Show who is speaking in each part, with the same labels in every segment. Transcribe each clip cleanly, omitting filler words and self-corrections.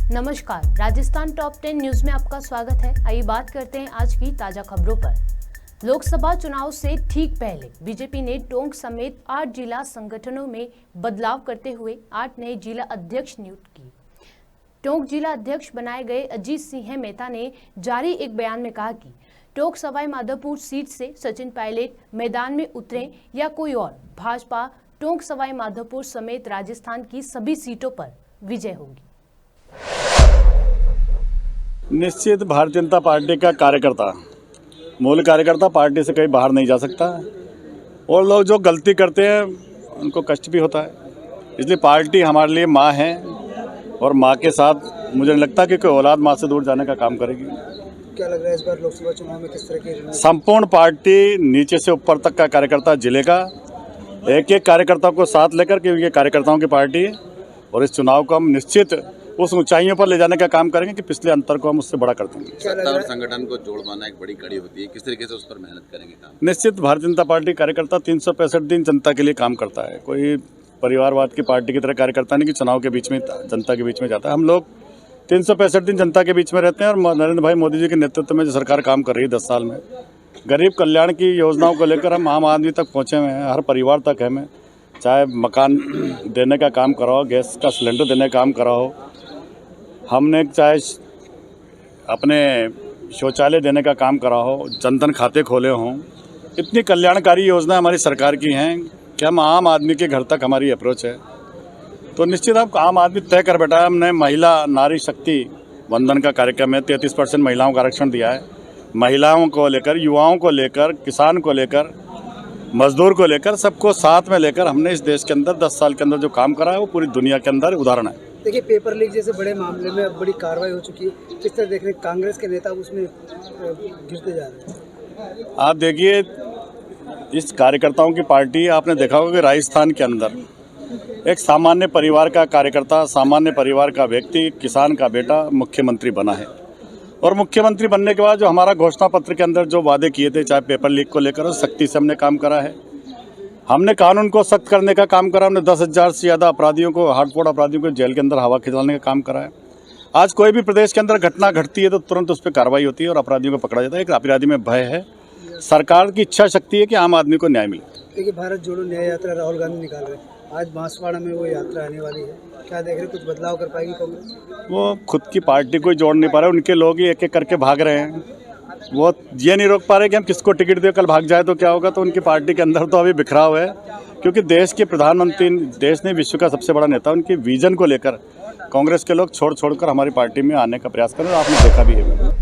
Speaker 1: नमस्कार, Rajasthan top 10 news में आपका स्वागत है। आइए बात करते हैं आज की ताजा खबरों पर। लोकसभा चुनाव से ठीक पहले बीजेपी ने टोंक समेत 8 जिला संगठनों में बदलाव करते हुए 8 नए जिला अध्यक्ष नियुक्त किए। टोंक जिला अध्यक्ष बनाए गए अजीत सिंह मेहता ने जारी एक बयान में कहा कि टोंक सवाई माधोपुर सीट से सचिन पायलट मैदान में उतरे या कोई और, भाजपा टोंक सवाई माधोपुर समेत राजस्थान की सभी सीटों पर विजय होगी।
Speaker 2: निश्चित भारतीय जनता पार्टी का कार्यकर्ता, मूल कार्यकर्ता पार्टी से कहीं बाहर नहीं जा सकता और लोग जो गलती करते हैं उनको कष्ट भी होता है। इसलिए पार्टी हमारे लिए माँ है और माँ के साथ मुझे नहीं लगता कि कोई औलाद माँ से दूर जाने का काम करेगी।
Speaker 3: क्या लग रहा है इस बार लोकसभा चुनाव में किस तरह की
Speaker 2: संपूर्ण पार्टी नीचे से ऊपर तक का कार्यकर्ता जिले का एक एक कार्यकर्ता को साथ लेकर के, ये कार्यकर्ताओं की पार्टी है और इस चुनाव को हम निश्चित उस ऊंचाइयों पर ले जाने का काम करेंगे कि पिछले अंतर को हम उससे बड़ा कर देंगे।
Speaker 4: सत्ता और संगठन को जोड़ पाना एक बड़ी कड़ी होती है, किस तरीके से उस पर मेहनत करेंगे काम?
Speaker 2: निश्चित भारतीय जनता पार्टी कार्यकर्ता 365 दिन जनता के लिए काम करता है। कोई परिवारवाद की पार्टी की तरह कार्यकर्ता नहीं कि चुनाव के बीच में जनता के बीच में जाता है। हम लोग 365 दिन जनता के बीच में रहते हैं और नरेंद्र भाई मोदी जी के नेतृत्व में जो सरकार काम कर रही है 10 साल में, गरीब कल्याण की योजनाओं को लेकर हम आम आदमी तक पहुँचे हुए हैं, हर परिवार तक है। मैं चाहे मकान देने का काम कराओ, गैस का सिलेंडर देने का काम कराओ, हमने चाहे अपने शौचालय देने का काम करा हो, जनधन खाते खोले हों, इतनी कल्याणकारी योजना हमारी सरकार की हैं कि हम आम आदमी के घर तक हमारी अप्रोच है। तो निश्चित आप आम आदमी तय कर बैठा है। हमने महिला नारी शक्ति वंदन का कार्यक्रम है, 33% महिलाओं का आरक्षण दिया है। महिलाओं को लेकर, युवाओं को लेकर, किसान को लेकर, मजदूर को लेकर, सबको साथ में लेकर हमने इस देश के अंदर 10 साल के अंदर जो काम करा है वो पूरी दुनिया के अंदर उदाहरण है।
Speaker 3: देखिए, पेपर लीक जैसे बड़े मामले में अब बड़ी कार्रवाई हो चुकी है, किस तरह देख रहे हैं कांग्रेस के नेता उसमें गिरते जा रहे हैं?
Speaker 2: आप देखिए, इस कार्यकर्ताओं की पार्टी, आपने देखा होगा कि राजस्थान के अंदर एक सामान्य परिवार का कार्यकर्ता, सामान्य परिवार का व्यक्ति, किसान का बेटा मुख्यमंत्री बना है और मुख्यमंत्री बनने के बाद जो हमारा घोषणा पत्र के अंदर जो वादे किए थे, चाहे पेपर लीक को लेकर, सख्ती से हमने काम करा है। हमने कानून को सख्त करने का काम करा। हमने 10,000 से ज़्यादा अपराधियों को, हार्डकोर अपराधियों को जेल के अंदर हवा खिंचवाने का काम करा है। आज कोई भी प्रदेश के अंदर घटना घटती है तो तुरंत उस पर कार्रवाई होती है और अपराधियों को पकड़ा जाता है। एक अपराधी में भय है, सरकार की इच्छा शक्ति है कि आम आदमी को न्याय मिले।
Speaker 3: देखिए, भारत जोड़ो न्याय यात्रा राहुल गांधी निकाल रहे हैं, आज बांसवाड़ा में वो यात्रा आने वाली है, क्या देख रहे हैं, कुछ बदलाव कर पाएगी कांग्रेस?
Speaker 2: वो खुद की पार्टी को जोड़ नहीं पा रहे, उनके लोग ही एक एक करके भाग रहे हैं। वो ये नहीं रोक पा रहे कि हम किसको टिकट दे, कल भाग जाए तो क्या होगा। तो उनकी पार्टी के अंदर तो अभी बिखराव है, क्योंकि देश के प्रधानमंत्री, देश ने विश्व का सबसे बड़ा नेता, उनके विजन को लेकर कांग्रेस के लोग छोड़कर हमारी पार्टी में आने का प्रयास कर रहे हैं। आपने देखा भी है।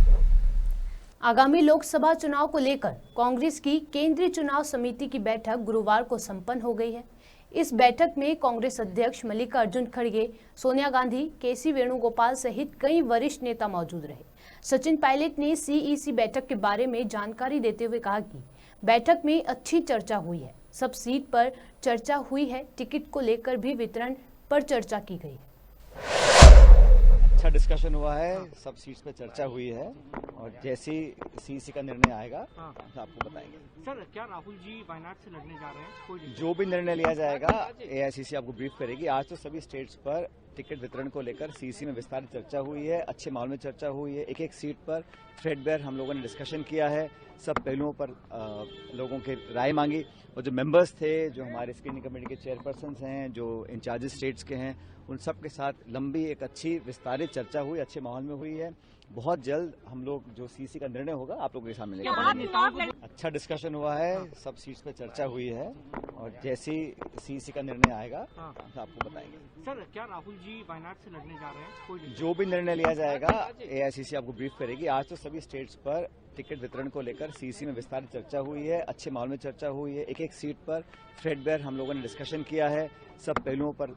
Speaker 1: आगामी लोकसभा चुनाव को लेकर कांग्रेस की केंद्रीय चुनाव समिति की बैठक गुरुवार को संपन्न हो गई है। इस बैठक में कांग्रेस अध्यक्ष मल्लिकार्जुन खड़गे, सोनिया गांधी, केसी वेणुगोपाल सहित कई वरिष्ठ नेता मौजूद रहे। सचिन पायलट ने सीईसी बैठक के बारे में जानकारी देते हुए कहा कि बैठक में अच्छी चर्चा हुई है, सब सीट पर चर्चा हुई है, टिकट को लेकर भी वितरण पर चर्चा की गई है।
Speaker 5: अच्छा डिस्कशन हुआ है, सब सीट्स पे चर्चा हुई है और जैसे सीईसी का निर्णय आएगा तो आपको बताएंगे।
Speaker 6: सर, क्या राहुल जी वायनाड से लड़ने जा रहे हैं?
Speaker 5: जो भी निर्णय लिया जाएगा एआईसीसी आपको ब्रीफ करेगी। आज तो सभी स्टेट्स पर टिकट वितरण को लेकर सीईसी में विस्तारित चर्चा हुई है, अच्छे माहौल में चर्चा हुई है। एक एक सीट पर थ्रेडबेयर हम लोगों ने डिस्कशन किया है, सब पहलुओं पर लोगों की राय मांगी और जो मेंबर्स थे, जो हमारे स्क्रीनिंग कमेटी के चेयरपर्सन हैं, जो इंचार्जेस स्टेट्स के हैं, उन सब के साथ लंबी एक अच्छी विस्तारित चर्चा हुई, अच्छे माहौल में हुई है। बहुत जल्द हम लोग जो सीईसी का निर्णय होगा आप लोगों के सामने लेकर। अच्छा डिस्कशन हुआ है, सब सीट्स पे चर्चा हुई है और जैसे सीईसी का निर्णय आएगा तो आपको बताएंगे।
Speaker 6: सर, क्या राहुल जी वायनाड से लड़ने जा रहे हैं?
Speaker 5: जो भी निर्णय लिया जाएगा एआईसीसी आपको ब्रीफ करेगी। आज तो सभी स्टेट्स पर टिकट वितरण को लेकर सीईसी में विस्तारित चर्चा हुई है, अच्छे माहौल में चर्चा हुई है। एक एक सीट पर थ्रेडबेयर हम लोगों ने डिस्कशन किया है, सब पहलुओं पर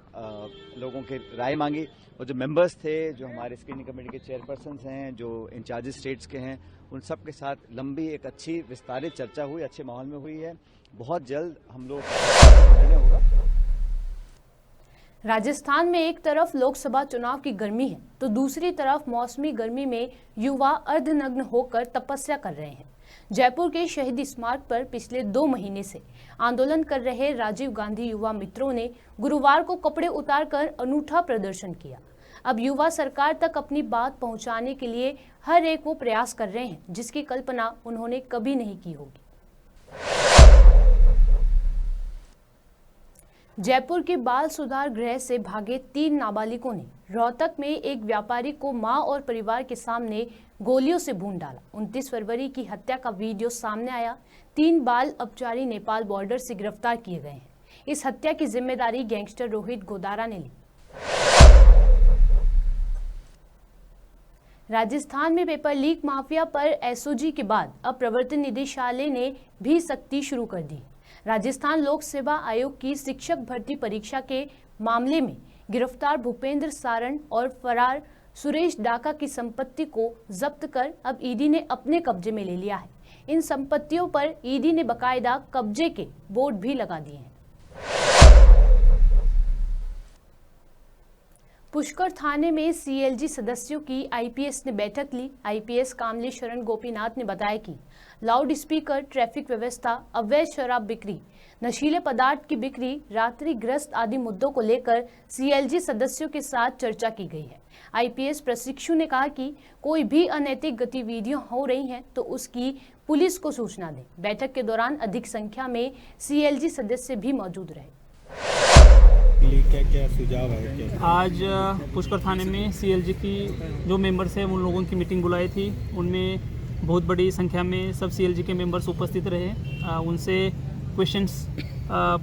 Speaker 5: लोगों की राय मांगी और जो मेंबर्स थे, जो हमारे स्क्रीनिंग कमेटी के चेयरपर्सन हैं, जो इंचार्जेस स्टेट्स के हैं, उन सब के साथ लंबी एक अच्छी विस्तारित चर्चा हुई, अच्छे माहौल में हुई है। बहुत जल्द हम लोग निर्णय होगा।
Speaker 1: राजस्थान में एक तरफ लोकसभा चुनाव की गर्मी है तो दूसरी तरफ मौसमी गर्मी में युवा अर्धनग्न होकर तपस्या कर रहे हैं। जयपुर के शहीद स्मारक पर पिछले 2 महीने से आंदोलन कर रहे राजीव गांधी युवा मित्रों ने गुरुवार को कपड़े उतारकर अनूठा प्रदर्शन किया। अब युवा सरकार तक अपनी बात पहुंचाने के लिए हर एक वो प्रयास कर रहे हैं जिसकी कल्पना उन्होंने कभी नहीं की होगी। जयपुर के बाल सुधार गृह से भागे 3 नाबालिगों ने रोहतक में एक व्यापारी को मां और परिवार के सामने गोलियों से भून डाला। 29 फरवरी की हत्या का वीडियो सामने आया। 3 बाल अपचारी नेपाल बॉर्डर से गिरफ्तार किए गए हैं। इस हत्या की जिम्मेदारी गैंगस्टर रोहित गोदारा ने ली। राजस्थान में पेपर लीक माफिया पर एसओजी के बाद अब प्रवर्तन निदेशालय ने भी सख्ती शुरू कर दी। राजस्थान लोक सेवा आयोग की शिक्षक भर्ती परीक्षा के मामले में गिरफ्तार भूपेंद्र सारण और फरार सुरेश डाका की संपत्ति को जब्त कर अब ईडी ने अपने कब्जे में ले लिया है। इन संपत्तियों पर ईडी ने बकायदा कब्जे के बोर्ड भी लगा दिए हैं। पुष्कर थाने में सीएलजी सदस्यों की आईपीएस ने बैठक ली। आईपीएस कामली शरण गोपीनाथ ने बताया कि लाउड स्पीकर, ट्रैफिक व्यवस्था, अवैध शराब बिक्री, नशीले पदार्थ की बिक्री, रात्रिग्रस्त आदि मुद्दों को लेकर सीएलजी सदस्यों के साथ चर्चा की गई है। आईपीएस प्रशिक्षु ने कहा कि कोई भी अनैतिक गतिविधियां हो रही हैं तो उसकी पुलिस को सूचना दें। बैठक के दौरान अधिक संख्या में सीएलजी सदस्य भी मौजूद रहे।
Speaker 7: क्या सुझाव है?
Speaker 6: आज पुष्कर थाने में सीएलजी की जो मेंबर्स हैं उन लोगों की मीटिंग बुलाई थी। उनमें बहुत बड़ी संख्या में सब सीएलजी के मेंबर्स उपस्थित रहे। उनसे क्वेश्चंस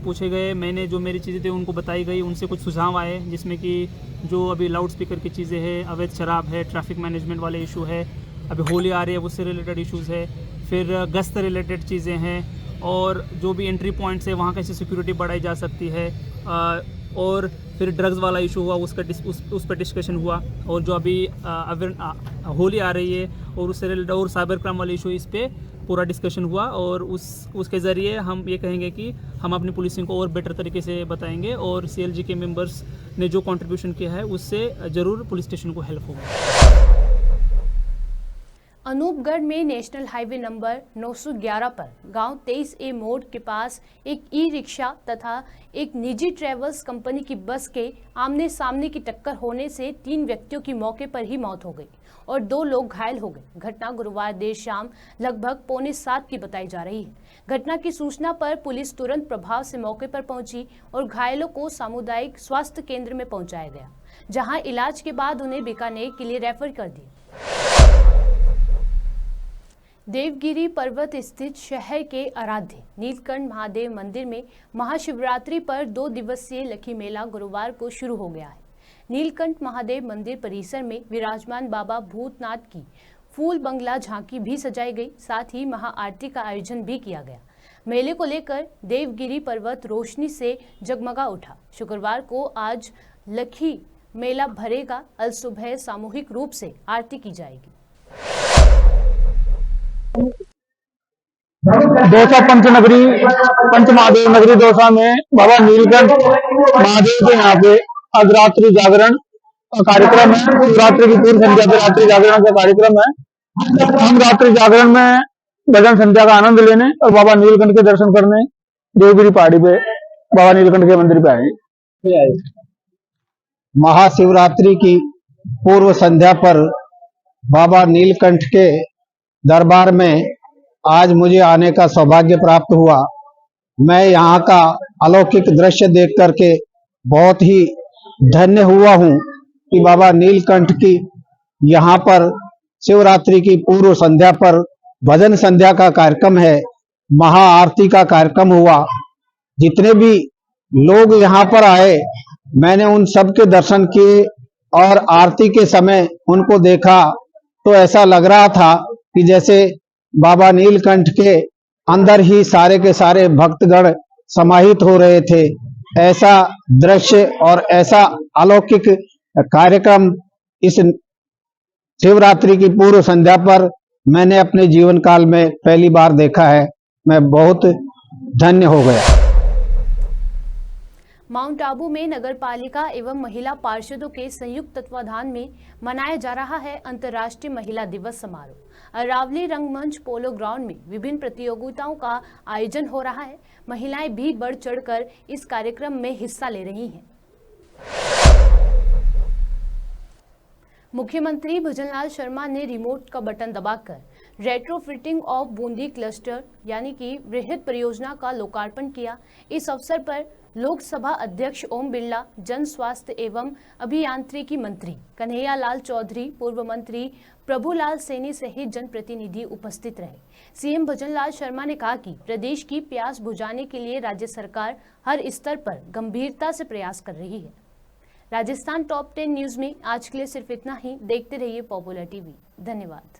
Speaker 6: पूछे गए। मैंने जो मेरी चीज़ें थी उनको बताई गई। उनसे कुछ सुझाव आए जिसमें कि जो अभी लाउड स्पीकर की चीज़ें हैं, अवैध शराब है, ट्रैफिक मैनेजमेंट वाले इशू है, अभी होली आ रही है उससे रिलेटेड इशूज़ है, फिर गश्त रिलेटेड चीज़ें हैं, और जो भी एंट्री पॉइंट्स है वहाँ कैसे सिक्योरिटी बढ़ाई जा सकती है, और फिर ड्रग्स वाला इशू हुआ उस पर डिस्कशन हुआ, और जो अभी होली आ रही है और उससे रिलेटेड और साइबर क्राइम वाले इशू इस पर पूरा डिस्कशन हुआ। और उसके ज़रिए हम ये कहेंगे कि हम अपनी पुलिसिंग को और बेटर तरीके से बताएंगे, और सीएलजी के मेंबर्स ने जो कंट्रीब्यूशन किया है उससे ज़रूर पुलिस स्टेशन को हेल्प होगा।
Speaker 1: अनूपगढ़ में नेशनल हाईवे नंबर 911 पर गांव 23A मोड़ के पास एक ई रिक्शा तथा एक निजी ट्रेवल्स कंपनी की बस के आमने सामने की टक्कर होने से 3 व्यक्तियों की मौके पर ही मौत हो गई और 2 लोग घायल हो गए। घटना गुरुवार देर शाम लगभग 6:45 की बताई जा रही है। घटना की सूचना पर पुलिस तुरंत प्रभाव से मौके पर पहुंची और घायलों को सामुदायिक स्वास्थ्य केंद्र में पहुंचाया गया, जहां इलाज के बाद उन्हें बीकानेर के लिए रेफर कर दिया। देवगिरी पर्वत स्थित शहर के आराध्य नीलकंठ महादेव मंदिर में महाशिवरात्रि पर 2 दिवसीय लखी मेला गुरुवार को शुरू हो गया है। नीलकंठ महादेव मंदिर परिसर में विराजमान बाबा भूतनाथ की फूल बंगला झांकी भी सजाई गई। साथ ही महाआरती का आयोजन भी किया गया। मेले को लेकर देवगिरी पर्वत रोशनी से जगमगा उठा। शुक्रवार को आज लखी मेला भरेगा। अल सुबह सामूहिक रूप से आरती की जाएगी।
Speaker 8: दौसा पंचनगरी पंचमहादेव नगरी दौसा में बाबा नीलकंठ महादेव के यहाँ पे आज रात्रि जागरण का कार्यक्रम है। रात्रि की पूर्व संध्या पे रात्रि जागरण का कार्यक्रम है। हम रात्रि जागरण में भजन संध्या का आनंद लेने और बाबा नीलकंठ के दर्शन करने देवगिरी पहाड़ी पे बाबा नीलकंठ के मंदिर पे आए।
Speaker 9: महाशिवरात्रि की पूर्व संध्या पर बाबा नीलकंठ के दरबार में आज मुझे आने का सौभाग्य प्राप्त हुआ। मैं यहाँ का अलौकिक दृश्य देख करके बहुत ही धन्य हुआ हूँ कि बाबा नीलकंठ की यहाँ पर शिवरात्रि की पूर्व संध्या पर भजन संध्या का कार्यक्रम है, महाआरती का कार्यक्रम हुआ। जितने भी लोग यहाँ पर आए मैंने उन सब के दर्शन किए और आरती के समय उनको देखा तो ऐसा लग रहा था कि जैसे बाबा नीलकंठ के अंदर ही सारे के सारे भक्तगण समाहित हो रहे थे। ऐसा दृश्य और ऐसा अलौकिक कार्यक्रम इस शिवरात्रि की पूर्व संध्या पर मैंने अपने जीवन काल में पहली बार देखा है। मैं बहुत धन्य हो गया।
Speaker 1: माउंट आबू में नगरपालिका एवं महिला पार्षदों के संयुक्त तत्वाधान में मनाया जा रहा है अंतर्राष्ट्रीय महिला दिवस समारोह। अरावली रंगमंच पोलो ग्राउंड में विभिन्न प्रतियोगिताओं का आयोजन हो रहा है। महिलाएं भी बढ़ चढ़कर इस कार्यक्रम में हिस्सा ले रही हैं। मुख्यमंत्री भजनलाल शर्मा ने रिमोट का बटन दबाकर रेट्रोफिटिंग ऑफ बूंदी क्लस्टर यानी कि वृहद परियोजना का लोकार्पण किया। इस अवसर पर लोकसभा अध्यक्ष ओम बिरला, जन स्वास्थ्य एवं अभियांत्रिकी मंत्री कन्हैया लाल चौधरी, पूर्व मंत्री प्रभुलाल सैनी सहित जनप्रतिनिधि उपस्थित रहे। सीएम भजनलाल शर्मा ने कहा कि प्रदेश की प्यास बुझाने के लिए राज्य सरकार हर स्तर पर गंभीरता से प्रयास कर रही है। राजस्थान टॉप 10 न्यूज में आज के लिए सिर्फ इतना ही। देखते रहिए पॉपुलर टीवी। धन्यवाद।